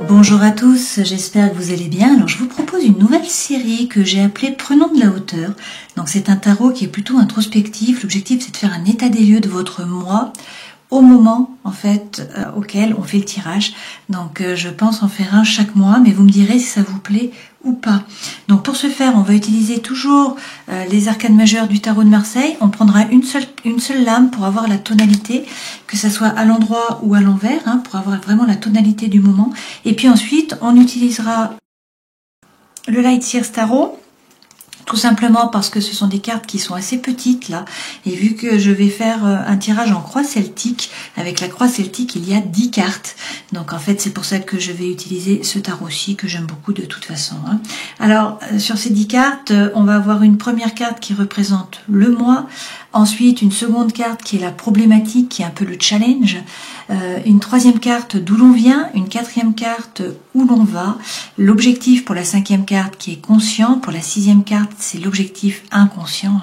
Bonjour à tous, j'espère que vous allez bien. Alors je vous propose une nouvelle série que j'ai appelée Prenons de la hauteur. Donc c'est un tarot qui est plutôt introspectif. L'objectif c'est de faire un état des lieux de votre moi au moment en fait auquel on fait le tirage. Donc je pense en faire un chaque mois, mais vous me direz si ça vous plaît ou pas. Donc pour ce faire, on va utiliser toujours les arcanes majeures du tarot de Marseille. On prendra une seule lame pour avoir la tonalité, que ça soit à l'endroit ou à l'envers, pour avoir vraiment la tonalité du moment. Et puis ensuite, on utilisera le Light Years Tarot. Tout simplement parce que ce sont des cartes qui sont assez petites là, et vu que je vais faire un tirage en croix celtique, avec la croix celtique il y a 10 cartes, donc en fait c'est pour ça que je vais utiliser ce tarot-ci que j'aime beaucoup de toute façon. Alors sur ces 10 cartes, on va avoir une première carte qui représente le mois, ensuite une seconde carte qui est la problématique, qui est un peu le challenge, une troisième carte d'où l'on vient, une quatrième carte où l'on va, l'objectif pour la cinquième carte qui est conscient, pour la sixième carte c'est l'objectif inconscient,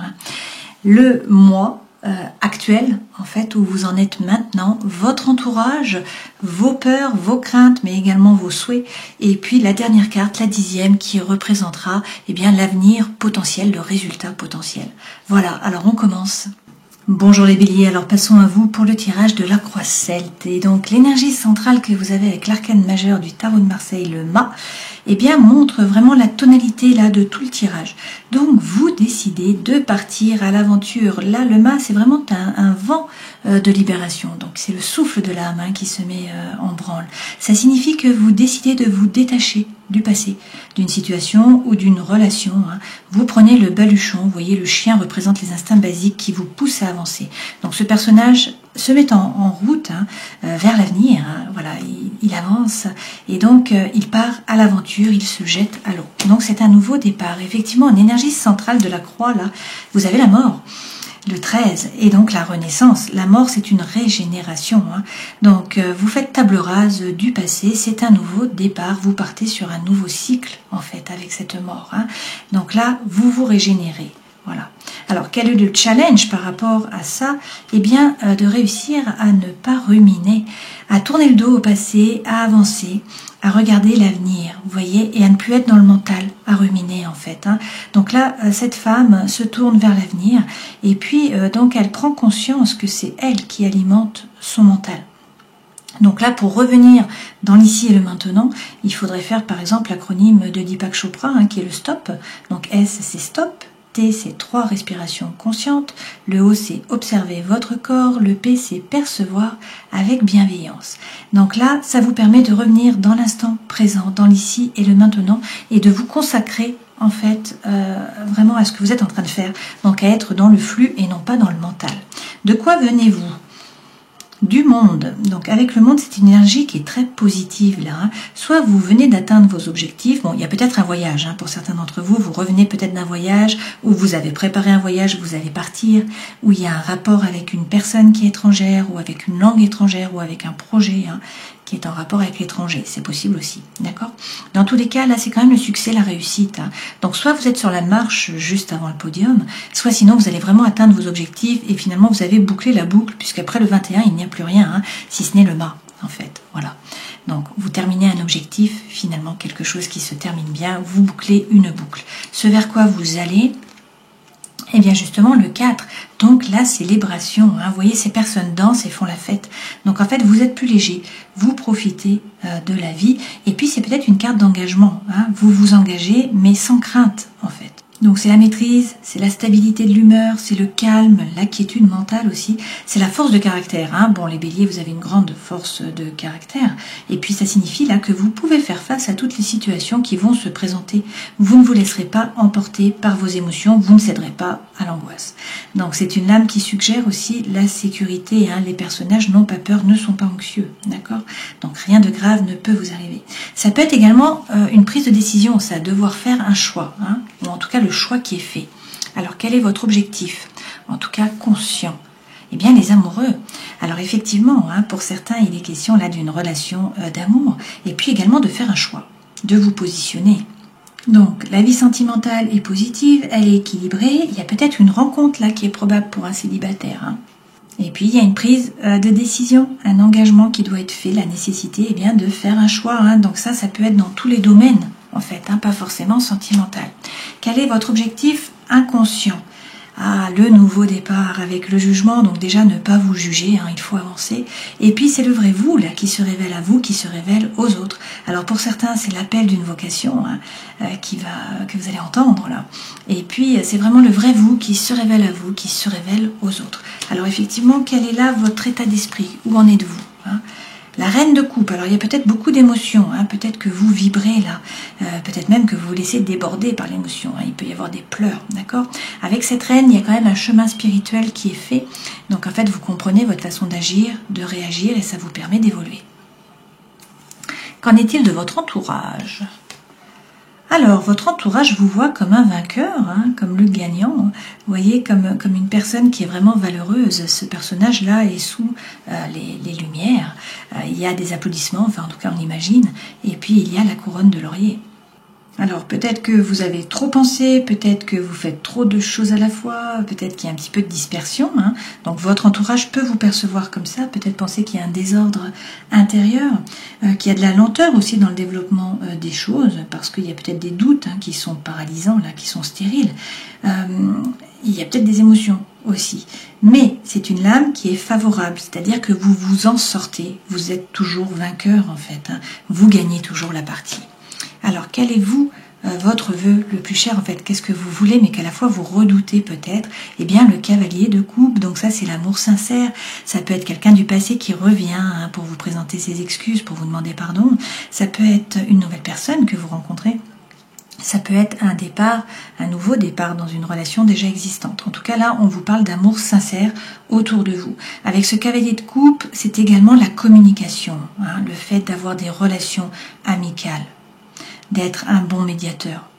le moi actuel en fait où vous en êtes maintenant, votre entourage, vos peurs, vos craintes mais également vos souhaits, et puis la dernière carte, la dixième, qui représentera l'avenir potentiel, le résultat potentiel. Voilà, alors on commence. Bonjour les béliers, alors passons à vous pour le tirage de la croix celte. Et donc l'énergie centrale que vous avez avec l'arcane majeur du tarot de Marseille, le mât, montre vraiment la tonalité là de tout le tirage. Donc vous décidez de partir à l'aventure. Là le mât c'est vraiment un vent de libération, donc c'est le souffle de l'âme qui se met en branle. Ça signifie que vous décidez de vous détacher du passé, d'une situation ou d'une relation. Vous prenez le baluchon, vous voyez le chien représente les instincts basiques qui vous poussent à avancer. Donc ce personnage se met en route vers l'avenir, voilà, il avance et donc il part à l'aventure, il se jette à l'eau. Donc c'est un nouveau départ. Effectivement, en énergie centrale de la croix, là, vous avez la mort. Le 13, et donc la renaissance. La mort, c'est une régénération. Donc, vous faites table rase du passé, c'est un nouveau départ. Vous partez sur un nouveau cycle, en fait, avec cette mort. Donc là, vous vous régénérez. Voilà. Alors, quel est le challenge par rapport à ça? De réussir à ne pas ruminer, à tourner le dos au passé, à avancer, à regarder l'avenir, vous voyez, et à ne plus être dans le mental, à ruminer en fait. Donc là, cette femme se tourne vers l'avenir, et puis donc elle prend conscience que c'est elle qui alimente son mental. Donc là, pour revenir dans l'ici et le maintenant, il faudrait faire par exemple l'acronyme de Deepak Chopra, qui est le stop. Donc S, c'est stop. T, c'est 3 respirations conscientes. Le O, c'est observer votre corps. Le P, c'est percevoir avec bienveillance. Donc là, ça vous permet de revenir dans l'instant présent, dans l'ici et le maintenant, et de vous consacrer en fait vraiment à ce que vous êtes en train de faire. Donc à être dans le flux et non pas dans le mental. De quoi venez-vous ? Du monde. Donc avec le monde, c'est une énergie qui est très positive là. Soit vous venez d'atteindre vos objectifs. Bon, il y a peut-être un voyage pour certains d'entre vous. Vous revenez peut-être d'un voyage, ou vous avez préparé un voyage, vous allez partir, ou il y a un rapport avec une personne qui est étrangère, ou avec une langue étrangère, ou avec un projet qui est en rapport avec l'étranger. C'est possible aussi, d'accord? Dans tous les cas, là, c'est quand même le succès, la réussite. Donc, soit vous êtes sur la marche juste avant le podium, soit sinon vous allez vraiment atteindre vos objectifs et finalement vous avez bouclé la boucle, puisqu'après le 21, il n'y a plus rien, si ce n'est le mât, en fait. Voilà. Donc, vous terminez un objectif, finalement quelque chose qui se termine bien, vous bouclez une boucle. Ce vers quoi vous allez, justement le 4, donc la célébration, vous voyez ces personnes dansent et font la fête, donc en fait vous êtes plus léger, vous profitez de la vie, et puis c'est peut-être une carte d'engagement, vous vous engagez mais sans crainte en fait. Donc c'est la maîtrise, c'est la stabilité de l'humeur, c'est le calme, la quiétude mentale aussi, c'est la force de caractère. Bon, les béliers, vous avez une grande force de caractère, et puis ça signifie là que vous pouvez faire face à toutes les situations qui vont se présenter. Vous ne vous laisserez pas emporter par vos émotions, vous ne céderez pas à l'angoisse. Donc c'est une lame qui suggère aussi la sécurité. Les personnages n'ont pas peur, ne sont pas anxieux, d'accord? Donc rien de grave ne peut vous arriver. Ça peut être également une prise de décision, ça, devoir faire un choix, ou en tout cas le choix qui est fait. Alors quel est votre objectif? En tout cas conscient. Les amoureux. Alors effectivement, pour certains, il est question là d'une relation d'amour, et puis également de faire un choix, de vous positionner. Donc la vie sentimentale est positive, elle est équilibrée, il y a peut-être une rencontre là qui est probable pour un célibataire. Et puis il y a une prise de décision, un engagement qui doit être fait, la nécessité de faire un choix. Donc ça peut être dans tous les domaines en fait, pas forcément sentimental. Quel est votre objectif inconscient? Le nouveau départ avec le jugement, donc déjà ne pas vous juger, il faut avancer. Et puis c'est le vrai vous là qui se révèle à vous, qui se révèle aux autres. Alors pour certains c'est l'appel d'une vocation que vous allez entendre là. Et puis c'est vraiment le vrai vous qui se révèle à vous, qui se révèle aux autres. Alors effectivement, quel est là votre état d'esprit? Où en êtes-vous? La reine de coupe, alors il y a peut-être beaucoup d'émotions, peut-être que vous vibrez là, peut-être même que vous vous laissez déborder par l'émotion, il peut y avoir des pleurs, d'accord? Avec cette reine, il y a quand même un chemin spirituel qui est fait, donc en fait vous comprenez votre façon d'agir, de réagir et ça vous permet d'évoluer. Qu'en est-il de votre entourage? Alors, votre entourage vous voit comme un vainqueur, comme le gagnant, vous voyez, comme une personne qui est vraiment valeureuse. Ce personnage-là est sous les lumières, il y a des applaudissements, enfin en tout cas on imagine, et puis il y a la couronne de laurier. Alors peut-être que vous avez trop pensé, peut-être que vous faites trop de choses à la fois, peut-être qu'il y a un petit peu de dispersion, donc votre entourage peut vous percevoir comme ça, peut-être penser qu'il y a un désordre intérieur, qu'il y a de la lenteur aussi dans le développement des choses, parce qu'il y a peut-être des doutes qui sont paralysants, là, qui sont stériles, il y a peut-être des émotions aussi, mais c'est une lame qui est favorable, c'est-à-dire que vous vous en sortez, vous êtes toujours vainqueur en fait, vous gagnez toujours la partie. Alors, quel est votre vœu le plus cher en fait? Qu'est-ce que vous voulez mais qu'à la fois vous redoutez peut-être? Eh bien, le cavalier de coupe, donc ça c'est l'amour sincère. Ça peut être quelqu'un du passé qui revient pour vous présenter ses excuses, pour vous demander pardon. Ça peut être une nouvelle personne que vous rencontrez. Ça peut être un nouveau départ dans une relation déjà existante. En tout cas, là, on vous parle d'amour sincère autour de vous. Avec ce cavalier de coupe, c'est également la communication, le fait d'avoir des relations amicales, d'être un bon médiateur.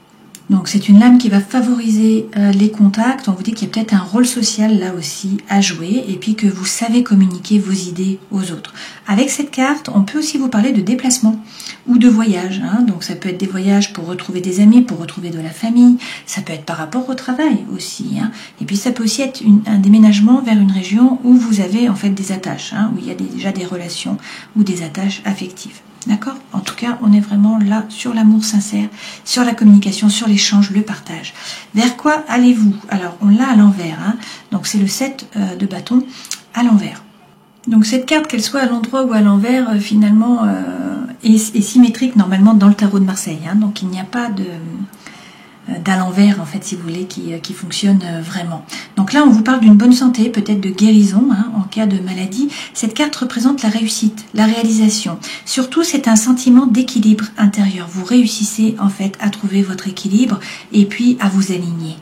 Donc c'est une lame qui va favoriser les contacts. On vous dit qu'il y a peut-être un rôle social là aussi à jouer et puis que vous savez communiquer vos idées aux autres. Avec cette carte, on peut aussi vous parler de déplacement ou de voyage. Donc ça peut être des voyages pour retrouver des amis, pour retrouver de la famille. Ça peut être par rapport au travail aussi. Et puis ça peut aussi être un déménagement vers une région où vous avez en fait des attaches, où il y a déjà des relations ou des attaches affectives. D'accord? En tout cas, on est vraiment là sur l'amour sincère, sur la communication, sur l'échange, le partage. Vers quoi allez-vous? Alors, on l'a à l'envers, donc c'est le 7 de bâton à l'envers. Donc cette carte, qu'elle soit à l'endroit ou à l'envers, finalement, est symétrique normalement dans le tarot de Marseille. Donc il n'y a pas d'à l'envers en fait si vous voulez qui fonctionne vraiment. Donc là on vous parle d'une bonne santé, peut-être de guérison en cas de maladie. Cette carte représente la réussite, la réalisation. Surtout c'est un sentiment d'équilibre intérieur. Vous réussissez en fait à trouver votre équilibre et puis à vous aligner.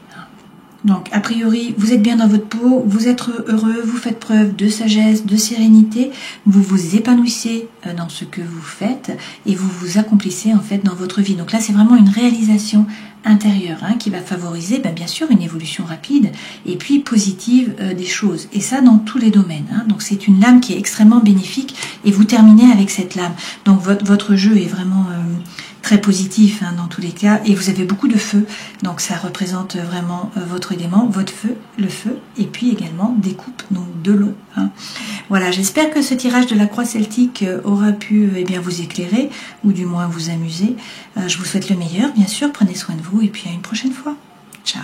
Donc, a priori, vous êtes bien dans votre peau, vous êtes heureux, vous faites preuve de sagesse, de sérénité, vous vous épanouissez dans ce que vous faites et vous vous accomplissez en fait dans votre vie. Donc là, c'est vraiment une réalisation intérieure qui va favoriser bien sûr une évolution rapide et puis positive des choses. Et ça dans tous les domaines. Donc c'est une lame qui est extrêmement bénéfique et vous terminez avec cette lame. Donc votre jeu est vraiment très positif dans tous les cas et vous avez beaucoup de feu, donc ça représente vraiment votre élément, votre feu, le feu et puis également des coupes, donc de l'eau. Voilà, j'espère que ce tirage de la croix celtique aura pu vous éclairer ou du moins vous amuser. Je vous souhaite le meilleur bien sûr, prenez soin de vous et puis à une prochaine fois. Ciao.